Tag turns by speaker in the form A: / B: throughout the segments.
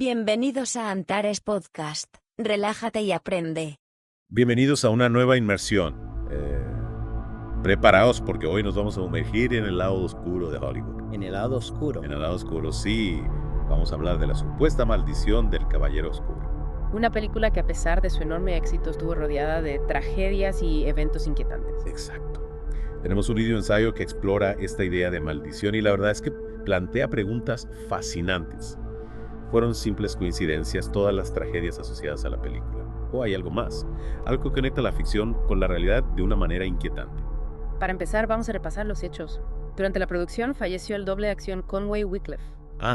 A: Bienvenidos a Antares Podcast. Relájate y aprende.
B: Bienvenidos a una nueva inmersión. Preparaos porque hoy nos vamos a sumergir en el lado oscuro de Hollywood.
C: En el lado oscuro.
B: En el lado oscuro, sí. Vamos a hablar de la supuesta maldición del Caballero Oscuro.
D: Una película que a pesar de su enorme éxito estuvo rodeada de tragedias y eventos inquietantes.
B: Exacto. Tenemos un video ensayo que explora esta idea de maldición y la verdad es que plantea preguntas fascinantes. ¿Fueron simples coincidencias todas las tragedias asociadas a la película? ¿O hay algo más? Algo que conecta la ficción con la realidad de una manera inquietante.
D: Para empezar, vamos a repasar los hechos. Durante la producción falleció el doble de acción Conway Wycliffe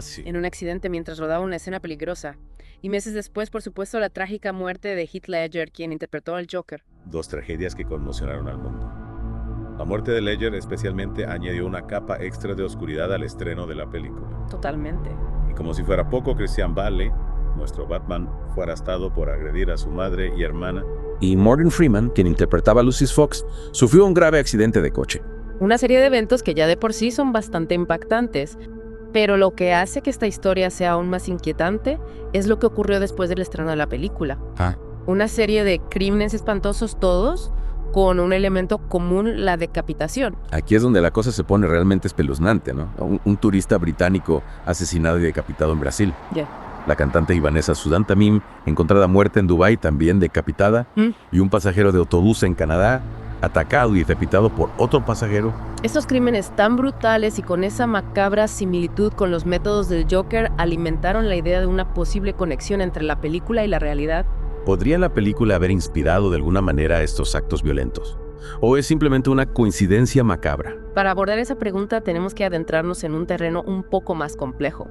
B: Sí.
D: en un accidente mientras rodaba una escena peligrosa. Y meses después, por supuesto, la trágica muerte de Heath Ledger, quien interpretó al Joker.
B: Dos tragedias que conmocionaron al mundo. La muerte de Ledger especialmente añadió una capa extra de oscuridad al estreno de la película.
D: Totalmente.
B: Y como si fuera poco, Christian Bale, nuestro Batman, fue arrestado por agredir a su madre y hermana.
E: Y Morgan Freeman, quien interpretaba a Lucius Fox, sufrió un grave accidente de coche.
D: Una serie de eventos que ya de por sí son bastante impactantes. Pero lo que hace que esta historia sea aún más inquietante es lo que ocurrió después del estreno de la película. Una serie de crímenes espantosos todos, con un elemento común, la decapitación.
E: Aquí es donde la cosa se pone realmente espeluznante, ¿no? Un turista británico asesinado y decapitado en Brasil. La cantante Vanessa Sudan Tamim, encontrada muerta en Dubái, también decapitada. Y un pasajero de autobús en Canadá, atacado y decapitado por otro pasajero.
D: Estos crímenes tan brutales y con esa macabra similitud con los métodos del Joker alimentaron la idea de una posible conexión entre la película y la realidad.
E: ¿Podría la película haber inspirado de alguna manera estos actos violentos? ¿O es simplemente una coincidencia macabra?
D: Para abordar esa pregunta tenemos que adentrarnos en un terreno un poco más complejo.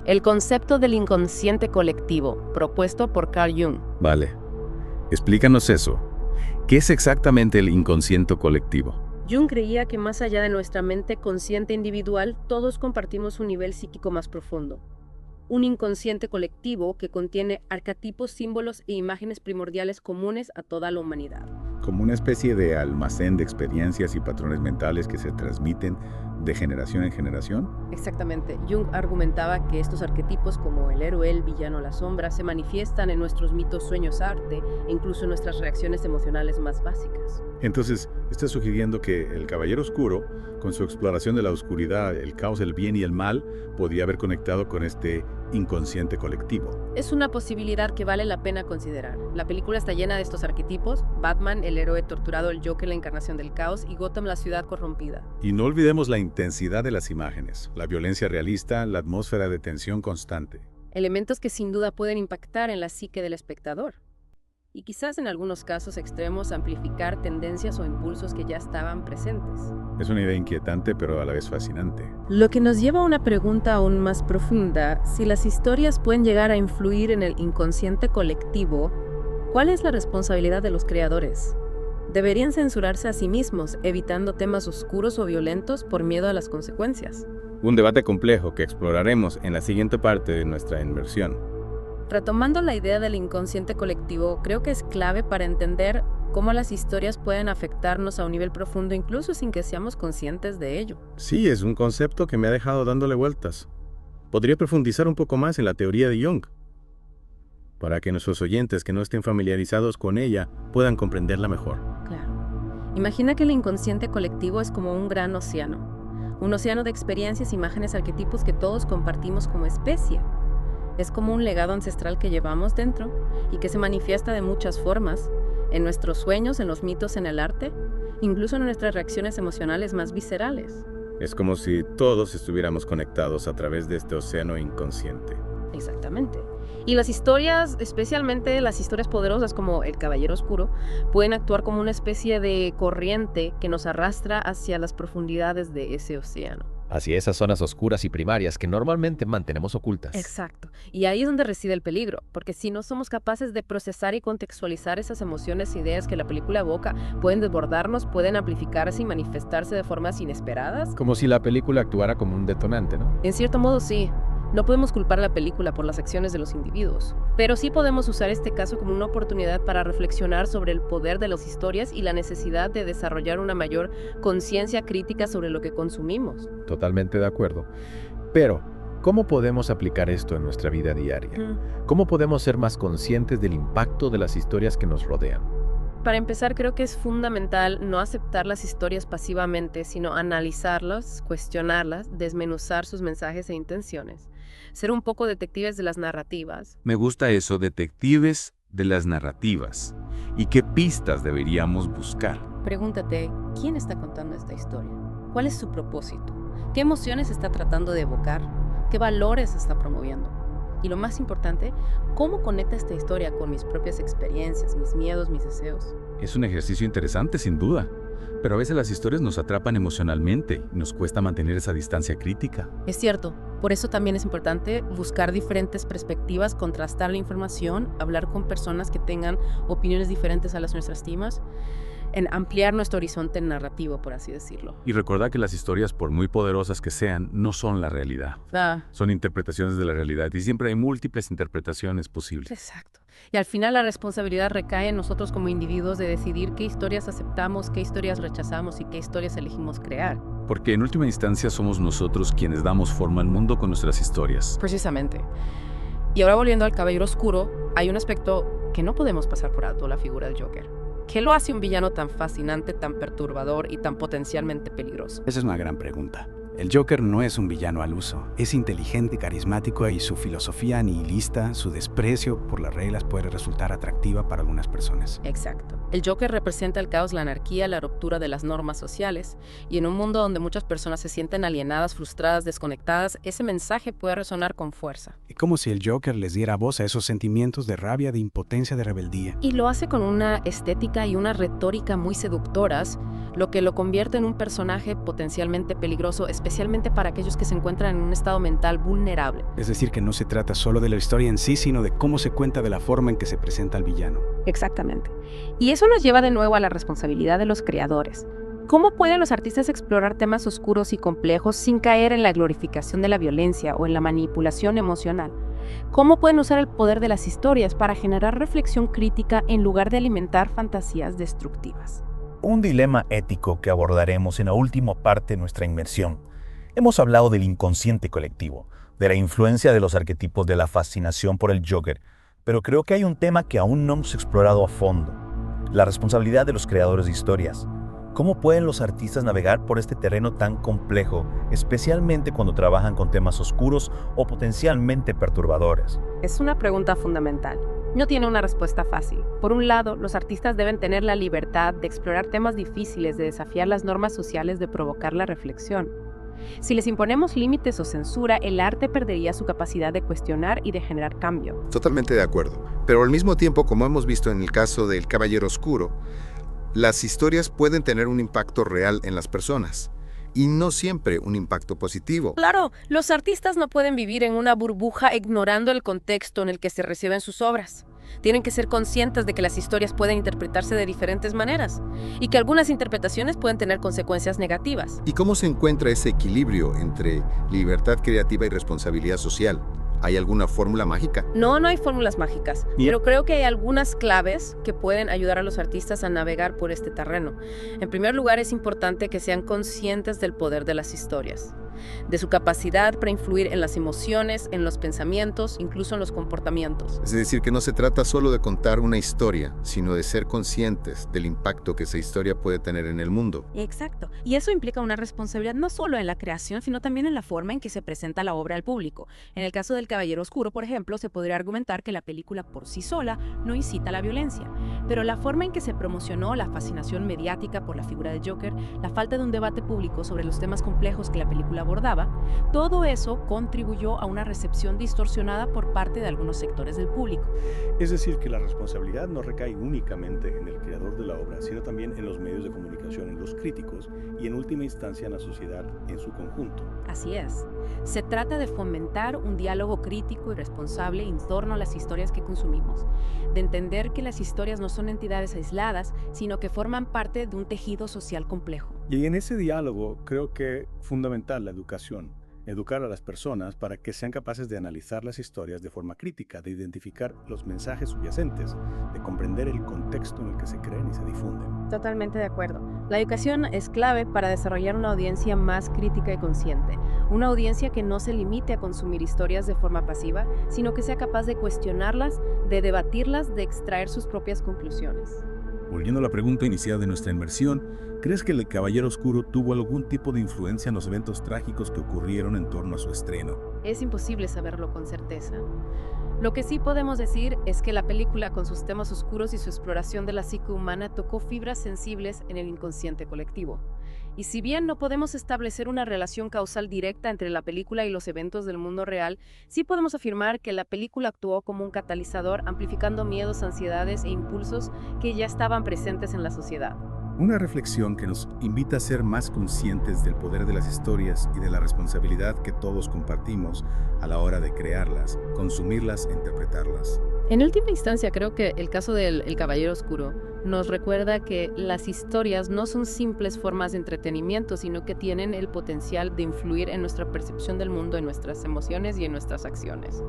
D: El concepto del inconsciente colectivo, propuesto por Carl Jung.
E: Vale. Explícanos eso. ¿Qué es exactamente el inconsciente colectivo?
D: Jung creía que más allá de nuestra mente consciente individual, todos compartimos un nivel psíquico más profundo. Un inconsciente colectivo que contiene arquetipos, símbolos e imágenes primordiales comunes a toda la humanidad.
F: Como una especie de almacén de experiencias y patrones mentales que se transmiten de generación en generación.
D: Exactamente. Jung argumentaba que estos arquetipos como el héroe, el villano, la sombra, se manifiestan en nuestros mitos, sueños, arte e incluso en nuestras reacciones emocionales más básicas.
F: Entonces, está sugiriendo que el Caballero Oscuro, con su exploración de la oscuridad, el caos, el bien y el mal, podía haber conectado con este inconsciente colectivo.
D: Es una posibilidad que vale la pena considerar. La película está llena de estos arquetipos: Batman, el héroe torturado, el Joker, la encarnación del caos, y Gotham, la ciudad corrompida.
F: Y no olvidemos la intensidad de las imágenes, la violencia realista, la atmósfera de tensión constante.
D: Elementos que sin duda pueden impactar en la psique del espectador. Y quizás en algunos casos extremos amplificar tendencias o impulsos que ya estaban presentes.
F: Es una idea inquietante, pero a la vez fascinante.
D: Lo que nos lleva a una pregunta aún más profunda: si las historias pueden llegar a influir en el inconsciente colectivo, ¿cuál es la responsabilidad de los creadores? ¿Deberían censurarse a sí mismos, evitando temas oscuros o violentos por miedo a las consecuencias?
C: Un debate complejo que exploraremos en la siguiente parte de nuestra inmersión.
D: Retomando la idea del inconsciente colectivo, creo que es clave para entender cómo las historias pueden afectarnos a un nivel profundo incluso sin que seamos conscientes de ello.
C: Sí, es un concepto que me ha dejado dándole vueltas. Podría profundizar un poco más en la teoría de Jung, para que nuestros oyentes que no estén familiarizados con ella puedan comprenderla mejor.
D: Claro. Imagina que el inconsciente colectivo es como un gran océano. Un océano de experiencias, imágenes, arquetipos que todos compartimos como especie. Es como un legado ancestral que llevamos dentro y que se manifiesta de muchas formas, en nuestros sueños, en los mitos, en el arte, incluso en nuestras reacciones emocionales más viscerales.
C: Es como si todos estuviéramos conectados a través de este océano inconsciente.
D: Exactamente. Y las historias, especialmente las historias poderosas como El Caballero Oscuro, pueden actuar como una especie de corriente que nos arrastra hacia las profundidades de ese océano.
G: Hacia esas zonas oscuras y primarias que normalmente mantenemos ocultas.
D: Exacto. Y ahí es donde reside el peligro, porque si no somos capaces de procesar y contextualizar esas emociones e ideas que la película evoca, pueden desbordarnos, pueden amplificarse y manifestarse de formas inesperadas.
C: Como si la película actuara como un detonante, ¿no?
D: En cierto modo, sí. No podemos culpar a la película por las acciones de los individuos, pero sí podemos usar este caso como una oportunidad para reflexionar sobre el poder de las historias y la necesidad de desarrollar una mayor conciencia crítica sobre lo que consumimos.
C: Totalmente de acuerdo. Pero,
G: ¿Cómo podemos aplicar esto en nuestra vida diaria? ¿Cómo podemos ser más conscientes del impacto de las historias que nos rodean?
D: Para empezar, creo que es fundamental no aceptar las historias pasivamente, sino analizarlas, cuestionarlas, desmenuzar sus mensajes e intenciones. Ser un poco detectives de las narrativas.
H: Me gusta eso, detectives de las narrativas. ¿Y qué pistas deberíamos buscar?
D: Pregúntate, ¿quién está contando esta historia? ¿Cuál es su propósito? ¿Qué emociones está tratando de evocar? ¿Qué valores está promoviendo? Y lo más importante, ¿cómo conecta esta historia con mis propias experiencias, mis miedos, mis deseos?
H: Es un ejercicio interesante, sin duda. Pero a veces las historias nos atrapan emocionalmente y nos cuesta mantener esa distancia crítica.
D: Es cierto. Por eso también es importante buscar diferentes perspectivas, contrastar la información, hablar con personas que tengan opiniones diferentes a las nuestras mismas, en ampliar nuestro horizonte narrativo, por así decirlo.
H: Y recordar que las historias, por muy poderosas que sean, no son la realidad. Son interpretaciones de la realidad y siempre hay múltiples interpretaciones posibles.
D: Exacto. Y al final la responsabilidad recae en nosotros como individuos de decidir qué historias aceptamos, qué historias rechazamos y qué historias elegimos crear.
H: Porque en última instancia somos nosotros quienes damos forma al mundo con nuestras historias.
D: Precisamente. Y ahora volviendo al Caballero Oscuro, hay un aspecto que no podemos pasar por alto, la figura del Joker. ¿Qué lo hace un villano tan fascinante, tan perturbador y tan potencialmente peligroso?
I: Esa es una gran pregunta. El Joker no es un villano al uso. Es inteligente y carismático y su filosofía nihilista, su desprecio por las reglas puede resultar atractiva para algunas personas.
D: Exacto. El Joker representa el caos, la anarquía, la ruptura de las normas sociales. Y en un mundo donde muchas personas se sienten alienadas, frustradas, desconectadas, ese mensaje puede resonar con fuerza.
I: Es como si el Joker les diera voz a esos sentimientos de rabia, de impotencia, de rebeldía.
D: Y lo hace con una estética y una retórica muy seductoras, lo que lo convierte en un personaje potencialmente peligroso, especialmente para aquellos que se encuentran en un estado mental vulnerable.
I: Es decir, que no se trata solo de la historia en sí, sino de cómo se cuenta, de la forma en que se presenta al villano.
D: Exactamente. Y eso nos lleva de nuevo a la responsabilidad de los creadores. ¿Cómo pueden los artistas explorar temas oscuros y complejos sin caer en la glorificación de la violencia o en la manipulación emocional? ¿Cómo pueden usar el poder de las historias para generar reflexión crítica en lugar de alimentar fantasías destructivas?
J: Un dilema ético que abordaremos en la última parte de nuestra inmersión. Hemos hablado del inconsciente colectivo, de la influencia de los arquetipos, de la fascinación por el Joker, pero creo que hay un tema que aún no hemos explorado a fondo: la responsabilidad de los creadores de historias. ¿Cómo pueden los artistas navegar por este terreno tan complejo, especialmente cuando trabajan con temas oscuros o potencialmente perturbadores?
D: Es una pregunta fundamental. No tiene una respuesta fácil. Por un lado, los artistas deben tener la libertad de explorar temas difíciles, de desafiar las normas sociales, de provocar la reflexión. Si les imponemos límites o censura, el arte perdería su capacidad de cuestionar y de generar cambio.
K: Totalmente de acuerdo. Pero al mismo tiempo, como hemos visto en el caso del Caballero Oscuro, las historias pueden tener un impacto real en las personas. Y no siempre un impacto positivo.
D: Claro, los artistas no pueden vivir en una burbuja ignorando el contexto en el que se reciben sus obras. Tienen que ser conscientes de que las historias pueden interpretarse de diferentes maneras y que algunas interpretaciones pueden tener consecuencias negativas.
K: ¿Y cómo se encuentra ese equilibrio entre libertad creativa y responsabilidad social? ¿Hay alguna fórmula mágica?
D: No hay fórmulas mágicas, pero creo que hay algunas claves que pueden ayudar a los artistas a navegar por este terreno. En primer lugar, es importante que sean conscientes del poder de las historias, de su capacidad para influir en las emociones, en los pensamientos, incluso en los comportamientos.
K: Es decir, que no se trata solo de contar una historia, sino de ser conscientes del impacto que esa historia puede tener en el mundo.
L: Exacto. Y eso implica una responsabilidad no solo en la creación, sino también en la forma en que se presenta la obra al público. En el caso del Caballero Oscuro, por ejemplo, se podría argumentar que la película por sí sola no incita a la violencia, pero la forma en que se promocionó, la fascinación mediática por la figura de Joker, la falta de un debate público sobre los temas complejos que la película abordaba, todo eso contribuyó a una recepción distorsionada por parte de algunos sectores del público.
C: Es decir, que la responsabilidad no recae únicamente en el creador de la obra, sino también en los medios de comunicación, en los críticos y en última instancia en la sociedad en su conjunto.
L: Así es. Se trata de fomentar un diálogo crítico y responsable en torno a las historias que consumimos, de entender que las historias no son entidades aisladas, sino que forman parte de un tejido social complejo.
C: Y en ese diálogo creo que es fundamental la educación.
F: educar a las personas para que sean capaces de analizar las historias de forma crítica, de identificar los mensajes subyacentes, de comprender el contexto en el que se creen y se difunden.
D: Totalmente de acuerdo. La educación es clave para desarrollar una audiencia más crítica y consciente. Una audiencia que no se limite a consumir historias de forma pasiva, sino que sea capaz de cuestionarlas, de debatirlas, de extraer sus propias conclusiones.
F: Volviendo a la pregunta inicial de nuestra inmersión, ¿crees que El Caballero Oscuro tuvo algún tipo de influencia en los eventos trágicos que ocurrieron en torno a su estreno?
D: Es imposible saberlo con certeza. Lo que sí podemos decir es que la película, con sus temas oscuros y su exploración de la psique humana, tocó fibras sensibles en el inconsciente colectivo. Y si bien no podemos establecer una relación causal directa entre la película y los eventos del mundo real, sí podemos afirmar que la película actuó como un catalizador, amplificando miedos, ansiedades e impulsos que ya estaban presentes en la sociedad.
F: Una reflexión que nos invita a ser más conscientes del poder de las historias y de la responsabilidad que todos compartimos a la hora de crearlas, consumirlas e interpretarlas.
D: En última instancia, creo que el caso del El Caballero Oscuro nos recuerda que las historias no son simples formas de entretenimiento, sino que tienen el potencial de influir en nuestra percepción del mundo, en nuestras emociones y en nuestras acciones.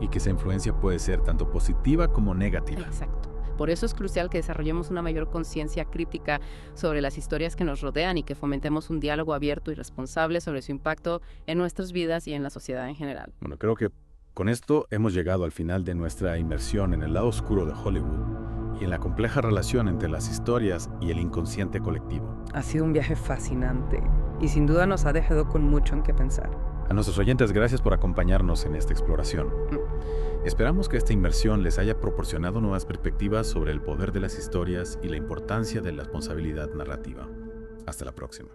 H: Y que esa influencia puede ser tanto positiva como negativa.
D: Exacto. Por eso es crucial que desarrollemos una mayor conciencia crítica sobre las historias que nos rodean y que fomentemos un diálogo abierto y responsable sobre su impacto en nuestras vidas y en la sociedad en general.
F: Bueno, creo que con esto hemos llegado al final de nuestra inmersión en el lado oscuro de Hollywood y en la compleja relación entre las historias y el inconsciente colectivo.
M: Ha sido un viaje fascinante y sin duda nos ha dejado con mucho en qué pensar.
H: A nuestros oyentes, gracias por acompañarnos en esta exploración. Esperamos que esta inmersión les haya proporcionado nuevas perspectivas sobre el poder de las historias y la importancia de la responsabilidad narrativa. Hasta la próxima.